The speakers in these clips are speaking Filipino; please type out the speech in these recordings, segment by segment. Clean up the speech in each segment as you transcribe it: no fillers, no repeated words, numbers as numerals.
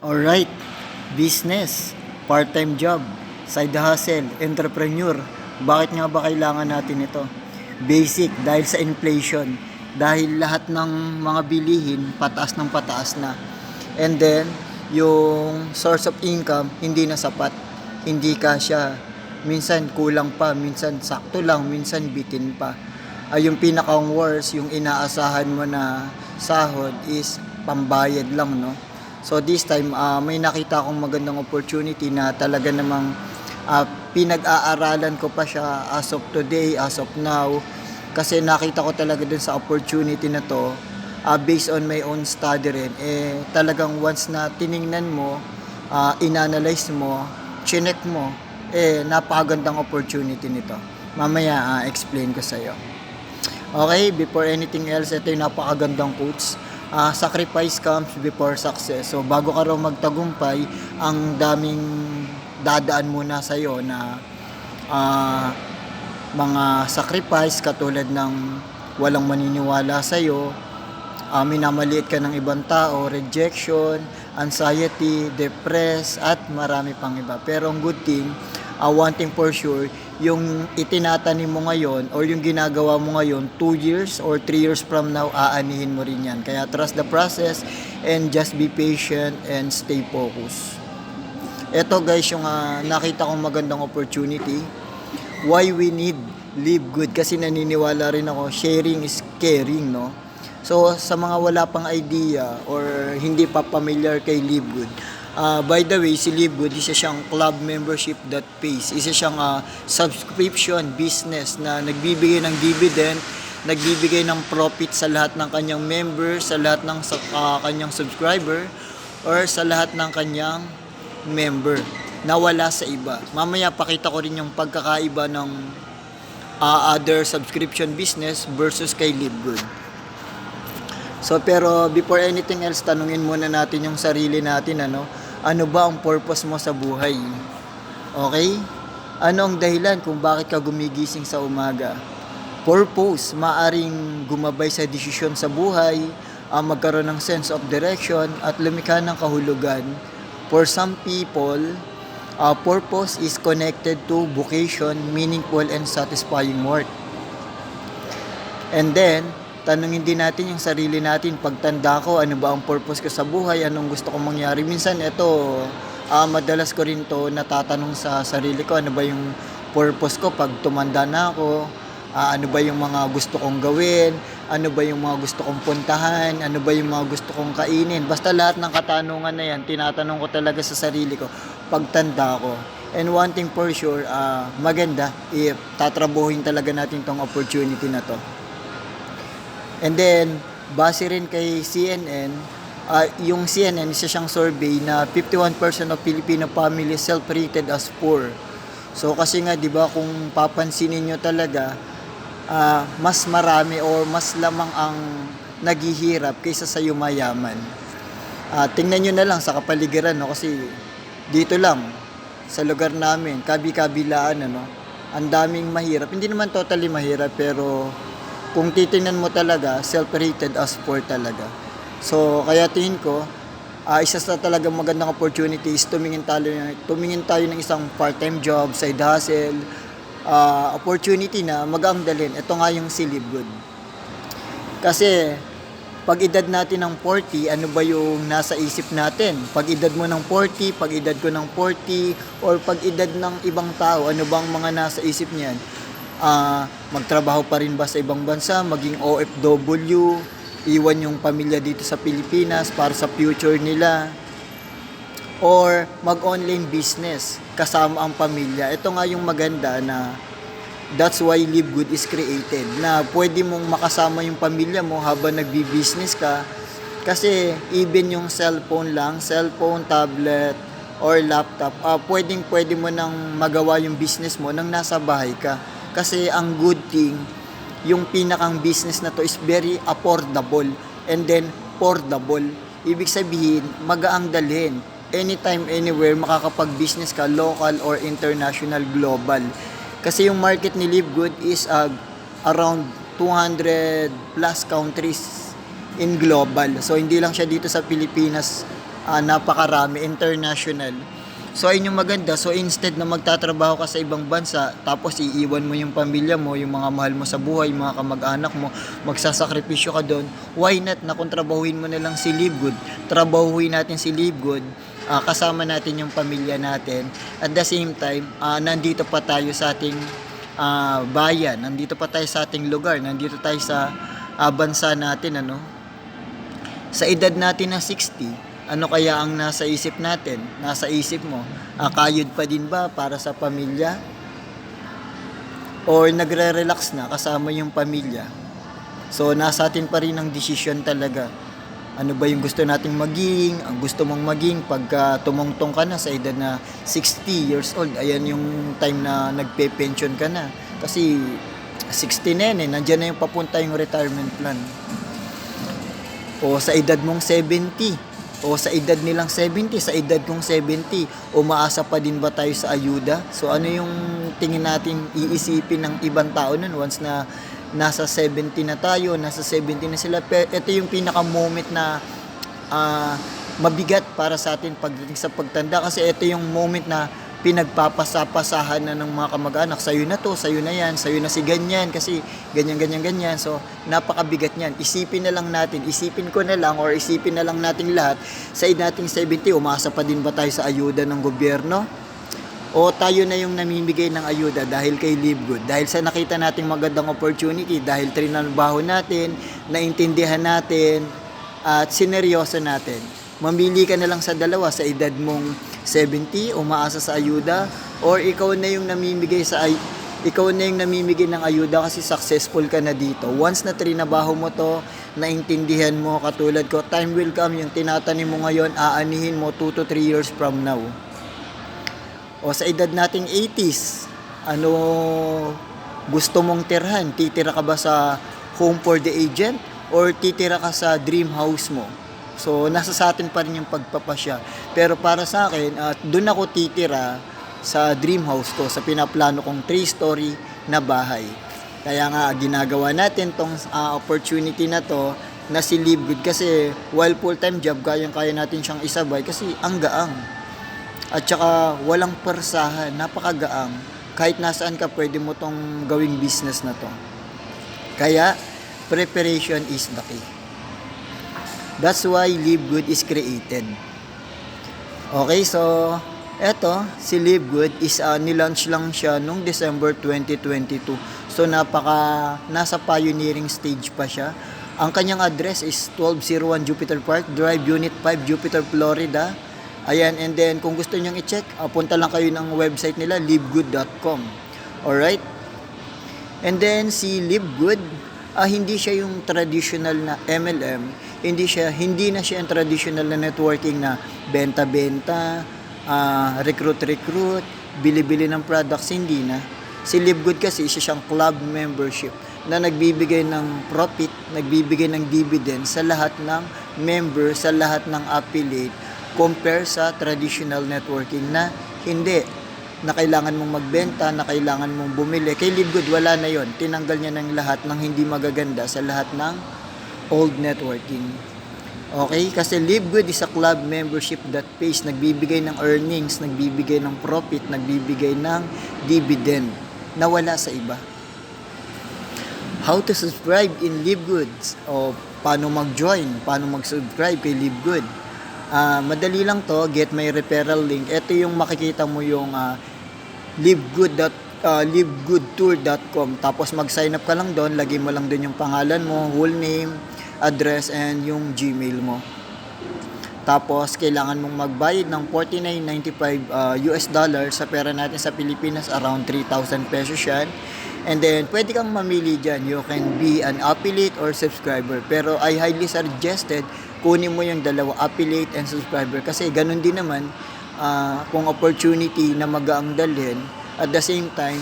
Alright, business, part-time job, side hustle, entrepreneur. Bakit nga ba kailangan natin ito? Basic, dahil sa inflation. Dahil lahat ng mga bilihin, pataas ng pataas na. And then, yung source of income, hindi na sapat. Hindi kasya. Minsan kulang pa, minsan sakto lang, minsan bitin pa. Yung pinakang worst, yung inaasahan mo na sahod is pambayad lang, no? So this time, may nakita akong magandang opportunity na talaga namang pinag-aaralan ko pa siya as of today, as of now. Kasi nakita ko talaga dun sa opportunity na to, based on my own study rin, talagang once na tiningnan mo, inanalyze mo, chinek mo, napakagandang opportunity nito. Mamaya, explain ko sa'yo. Okay, before anything else, ito yung napakagandang quotes. Sacrifice comes before success. So bago ka raw magtagumpay, ang daming dadaan muna sa'yo na mga sacrifice katulad ng walang maniniwala sa'yo, minamaliit ka ng ibang tao, rejection, anxiety, depress, at marami pang iba. Pero ang good thing, one thing for sure, yung itinatanim mo ngayon or yung ginagawa mo ngayon 2 years or 3 years from now, aanihin mo rin yan. Kaya trust the process and just be patient and stay focused. Ito guys, yung nakita kong magandang opportunity. Why we need live good? Kasi naniniwala rin ako, sharing is caring, no? So sa mga wala pang idea or hindi pa familiar kay Live Good, by the way, si Live Good, isa siyang club membership that pays. Isa siyang subscription business na nagbibigay ng dividend, nagbibigay ng profit sa lahat ng kanyang members, sa lahat ng kanyang subscriber, or sa lahat ng kanyang member na wala sa iba. Mamaya pakita ko rin yung pagkakaiba ng other subscription business versus kay Live Good. So pero before anything else, tanungin muna natin yung sarili natin, ano ba ang purpose mo sa buhay? Okay? Ano ang dahilan kung bakit ka gumigising sa umaga? Purpose, maaring gumabay sa desisyon sa buhay, magkaroon ng sense of direction, at lumikha ng kahulugan. For some people, purpose is connected to vocation, meaningful and satisfying work. And then, tanungin din natin yung sarili natin, pagtanda ko, ano ba ang purpose ko sa buhay, anong gusto kong mangyari. Minsan ito, madalas ko rin to natatanong sa sarili ko, ano ba yung purpose ko pag tumanda na ako, ano ba yung mga gusto kong gawin, ano ba yung mga gusto kong puntahan, ano ba yung mga gusto kong kainin. Basta lahat ng katanungan na yan, tinatanong ko talaga sa sarili ko pagtanda ko. And one thing for sure, maganda if tatrabuhin talaga natin tong opportunity na to. And then, base rin kay CNN, yung CNN, isa siyang survey na 51% of Filipino families self-rated as poor. So, kasi nga, di ba, kung papansinin nyo talaga, mas marami or mas lamang ang naghihirap kaysa sa yumayaman. Tingnan nyo na lang sa kapaligiran, kasi dito lang, sa lugar namin, kabi-kabilaan, ang daming mahirap. Hindi naman totally mahirap, pero kung titingnan mo talaga, self-rated as poor talaga. So, kaya tingin ko, isa sa talagang magandang opportunity is tumingin tayo ng isang part-time job, side hustle, opportunity na mag-aangdalin. Ito nga yung si Live Good. Kasi, pag edad natin ng 40, ano ba yung nasa isip natin? Pag edad mo ng 40, pag edad ko ng 40, or pag edad ng ibang tao, ano bang mga nasa isip niyan? Magtrabaho pa rin ba sa ibang bansa, maging OFW, iwan yung pamilya dito sa Pilipinas para sa future nila, or mag-online business kasama ang pamilya. Ito nga yung maganda na that's why Live Good is created, na pwede mong makasama yung pamilya mo habang nagbi-business ka, kasi even yung cellphone, tablet, or laptop, pwede mo nang magawa yung business mo nang nasa bahay ka. Kasi ang good thing, yung pinakang business na to is very affordable and then portable. Ibig sabihin, magaang dalhin. Anytime, anywhere, makakapag-business ka, local or international, global. Kasi yung market ni Live Good is around 200 plus countries in global. So, hindi lang siya dito sa Pilipinas napakarami, international. So ayun yung maganda. So instead na magtatrabaho ka sa ibang bansa, tapos iiwan mo yung pamilya mo, yung mga mahal mo sa buhay, yung mga kamag-anak mo, magsasakripisyo ka doon, why not na kung trabahuin mo na lang si Livegood, trabahuin natin si Livegood, kasama natin yung pamilya natin. At the same time, nandito pa tayo sa ating bayan, nandito pa tayo sa ating lugar, nandito tayo sa bansa natin, ano. Sa edad natin na 60, ano kaya ang nasa isip natin? Nasa isip mo, kayod pa din ba para sa pamilya? Or nagre-relax na kasama yung pamilya? So, nasa atin pa rin ang desisyon talaga. Ano ba yung gusto nating maging, ang gusto mong maging pagka tumungtong ka na sa edad na 60 years old. Ayan yung time na nagpe-pension ka na. Kasi 60 na yan nandyan na yung papunta yung retirement plan. O sa edad mong 70, o sa edad nilang 70, sa edad kong 70, umaasa pa din ba tayo sa ayuda? So ano yung tingin natin iisipin ng ibang tao nun once na nasa 70 na tayo, nasa 70 na sila? Ito yung pinaka-moment na mabigat para sa atin pagdating sa pagtanda, kasi ito yung moment na pinagpapasapasahan na ng mga kamag-anak, sa'yo na to, sa'yo na yan, sa'yo na si ganyan, kasi ganyan. So, napakabigat niyan. Isipin na lang natin, isipin ko na lang, or isipin na lang natin lahat, sa edad nating 70, umasa pa din ba tayo sa ayuda ng gobyerno? O tayo na yung namimigay ng ayuda dahil kay Livegood, dahil sa nakita nating magandang opportunity, dahil trinalbaho natin, naintindihan natin, at sineryoso natin. Mamili ka na lang sa dalawa, sa edad mong 70, umaasa sa ayuda, or ikaw na yung namimigay ng ayuda kasi successful ka na dito. Once na trinabaho mo to, naintindihan mo, katulad ko, time will come, yung tinatanim mo ngayon, aanihin mo 2 to 3 years from now. O sa edad nating 80s, ano gusto mong tirhan? Titira ka ba sa home for the agent, or titira ka sa dream house mo? So, nasa sa atin pa rin yung pagpapasya. Pero para sa akin, doon ako titira sa dream house ko, sa pinaplano kong 3-story na bahay. Kaya nga, ginagawa natin tong opportunity na to, na si Livegood, kasi while full-time job, kaya natin siyang isabay kasi ang gaang. At saka, walang persahan, napakagaang. Kahit nasaan ka, pwede mo tong gawing business na to. Kaya, preparation is the key. That's why Livegood is created. Okay, so eto, si Livegood is nilaunch lang siya noong December 2022. So nasa pioneering stage pa siya. Ang kanyang address is 1201 Jupiter Park Drive, Unit 5, Jupiter, Florida. Ayan, and then kung gusto niyo i-check, punta lang kayo ng website nila, livegood.com. Alright? And then si Livegood, hindi siya yung traditional na MLM, hindi na siya yung traditional na networking na benta-benta, recruit, bili-bili ng products, hindi na. Si Livegood kasi isa siyang club membership na nagbibigay ng profit, nagbibigay ng dividend sa lahat ng member, sa lahat ng affiliate, compare sa traditional networking na hindi, na kailangan mong magbenta, na kailangan mong bumili. Kay Livegood, wala na yon. Tinanggal niya ng lahat ng hindi magaganda sa lahat ng old networking. Okay? Kasi Livegood is a club membership that pays, nagbibigay ng earnings, nagbibigay ng profit, nagbibigay ng dividend na wala sa iba. How to subscribe in Livegood? O paano mag-join? Paano mag-subscribe kay Livegood? Madali lang to, get my referral link. Ito yung makikita mo yung livegoodtour.com. Tapos mag-sign up ka lang doon, lagay mo lang doon yung pangalan mo, whole name, address, and yung Gmail mo. Tapos kailangan mong magbayad ng $49.95 US dollars. Sa pera natin sa Pilipinas, around 3,000 pesos yan. And then pwede kang mamili dyan. You can be an affiliate or subscriber, pero I highly suggested kunin mo yung dalawa, affiliate and subscriber, kasi ganun din naman kung opportunity na magaang dalhin, at the same time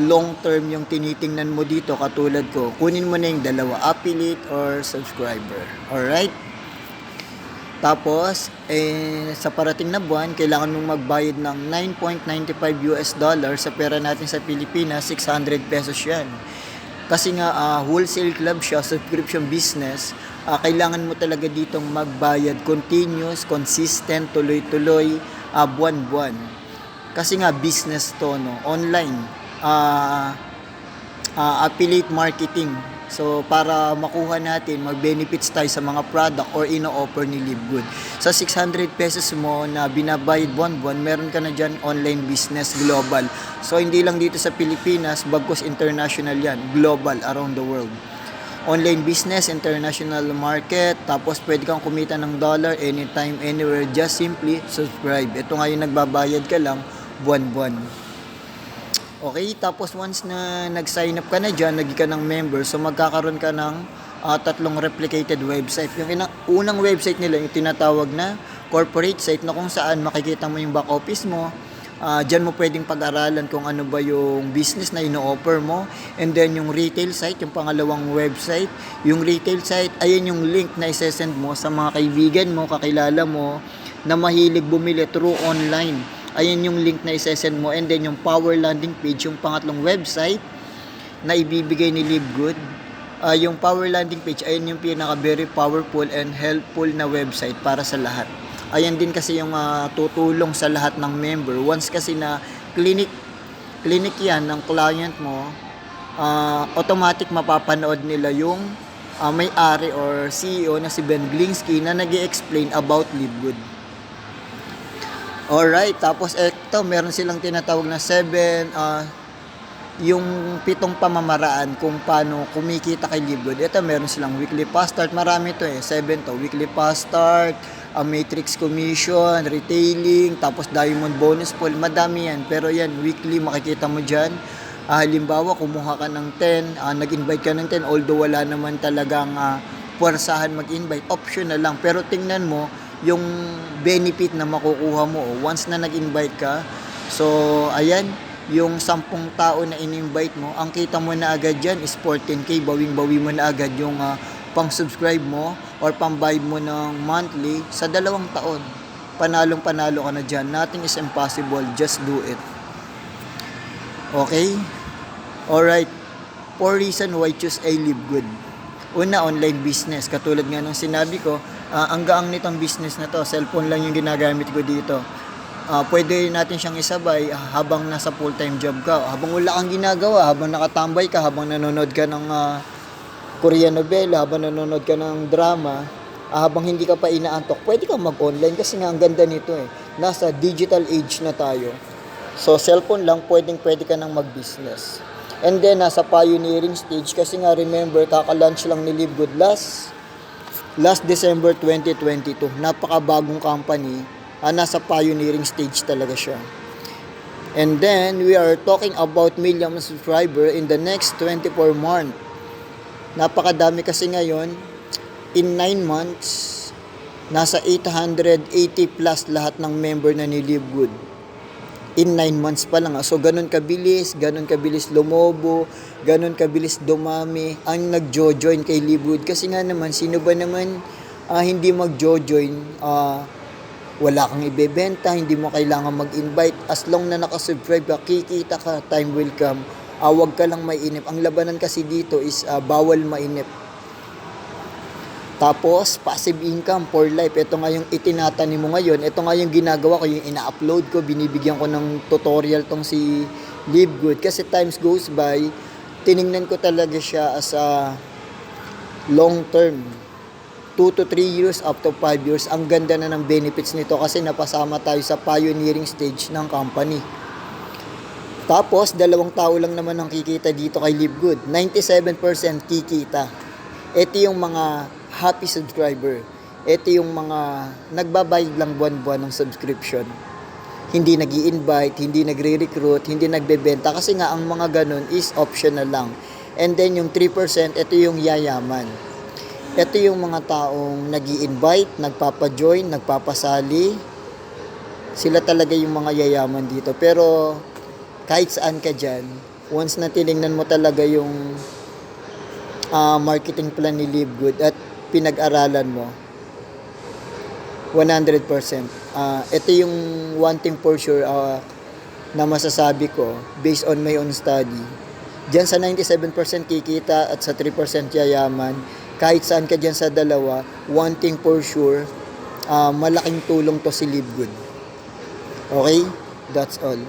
long term yung tinitingnan mo dito, katulad ko, kunin mo na yung dalawa, affiliate or subscriber. Alright? Tapos sa parating na buwan, kailangan mong magbayad ng $9.95 US dollars. Sa pera natin sa Pilipinas, 600 pesos yan. Kasi nga wholesale club siya, subscription business, kailangan mo talaga ditong magbayad continuous, consistent, tuloy-tuloy, buwan-buwan. Kasi nga business to, no, online, affiliate marketing. So, para makuha natin, mag-benefits tayo sa mga product or ino-offer ni Livegood. Sa 600 pesos mo na binabayad buwan-buwan, meron ka na dyan online business global. So, hindi lang dito sa Pilipinas, bagkus international yan, global, around the world. Online business, international market, tapos pwede kang kumita ng dollar anytime, anywhere, just simply subscribe. Ito nga yung nagbabayad ka lang, buwan-buwan. Okay, tapos once na nag-sign up ka na dyan, naging ka ng member, so magkakaroon ka ng 3 replicated website. Yung unang website nila, yung tinatawag na corporate site, na kung saan makikita mo yung back office mo. Dyan mo pwedeng pag-aralan kung ano ba yung business na ino-offer mo. And then yung retail site, yung pangalawang website. Yung retail site, ayun yung link na isesend mo sa mga kaibigan mo, kakilala mo, na mahilig bumili through online. Ayun yung link na isesend mo. And then yung power landing page, yung pangatlong website na ibibigay ni Livegood. Yung power landing page, ayun yung pinaka very powerful and helpful na website para sa lahat. Ayan din kasi yung tutulong sa lahat ng member. Once kasi na clinic yan ng client mo, automatic mapapanood nila yung may-ari or CEO na si Ben Glinsky na nag-i-explain about Livegood. Alright, tapos eto, meron silang tinatawag na 7, yung 7 pamamaraan kung paano kumikita kay Livegood. Ito, meron silang weekly fast start, marami to 7 to, weekly fast start, matrix commission, retailing, tapos diamond bonus pool, madami yan. Pero yan, weekly makikita mo dyan. Halimbawa, kumuha ka ng 10, nag-invite ka ng 10, although wala naman talagang puwersahan mag-invite, optional lang. Pero tingnan mo, yung benefit na makukuha mo once na nag-invite ka. So, ayan, yung 10 tao na in-invite mo, ang kita mo na agad dyan is 14K, bawing-bawi mo na agad yung pang-subscribe mo or pang-buy mo ng monthly sa 2 taon. Panalong-panalo ka na dyan. Nothing is impossible, just do it. Okay? Alright, 4 reason why choose a Livegood. Una, online business. Katulad nga ng sinabi ko, ang gaang nitong business na to, cellphone lang yung ginagamit ko dito. Pwede natin siyang isabay habang nasa full-time job ka, habang wala kang ginagawa, habang nakatambay ka, habang nanonood ka ng Korean novela, habang nanonood ka ng drama, habang hindi ka pa inaantok, pwede kang mag-online kasi nga ang ganda nito Nasa digital age na tayo. So, cellphone lang, pwede ka nang mag-business. And then, nasa pioneering stage kasi nga remember, kaka-launch lang ni Livegood last December 2022. Napakabagong company. Nasa pioneering stage talaga siya. And then, we are talking about million subscriber in the next 24 months. Napakadami kasi ngayon. In 9 months, nasa 880 plus lahat ng member na ni Livegood. In 9 months pa lang. So, ganun kabilis lumobo, ganun kabilis dumami ang nag-join kay Livegood. Kasi nga naman, sino ba naman hindi mag-join? Wala kang ibebenta, hindi mo kailangan mag-invite. As long na nakasubscribe ka, kikita ka, time will come. Wag ka lang mainip. Ang labanan kasi dito is bawal mainip. Tapos, passive income for life. Ito nga yung itinatanim mo ngayon. Ito nga yung ginagawa ko, yung ina-upload ko. Binibigyan ko ng tutorial tong si Livegood. Kasi times goes by, tiningnan ko talaga siya as a long term. 2 to 3 years, up to 5 years. Ang ganda na ng benefits nito kasi napasama tayo sa pioneering stage ng company. Tapos, 2 tao lang naman ang kikita dito kay Livegood. 97% kikita. Ito yung mga happy subscriber. Ito yung mga nagbabayad lang buwan-buwan ng subscription. Hindi nag-i-invite, hindi nagre-recruit, hindi nagbebenta kasi nga ang mga ganun is optional lang. And then yung 3%, ito yung yayaman. Ito yung mga taong nag-i-invite, nagpapa-join, nagpapasali. Sila talaga yung mga yayaman dito. Pero kahit saan ka dyan, once na tinignan mo talaga yung marketing plan ni Livegood at pinag-aralan mo, 100%. Ito yung one thing for sure na masasabi ko based on my own study. Diyan sa 97% kikita at sa 3% yayaman, kahit saan ka diyan sa dalawa, one thing for sure, malaking tulong to si Live Good. Okay? That's all.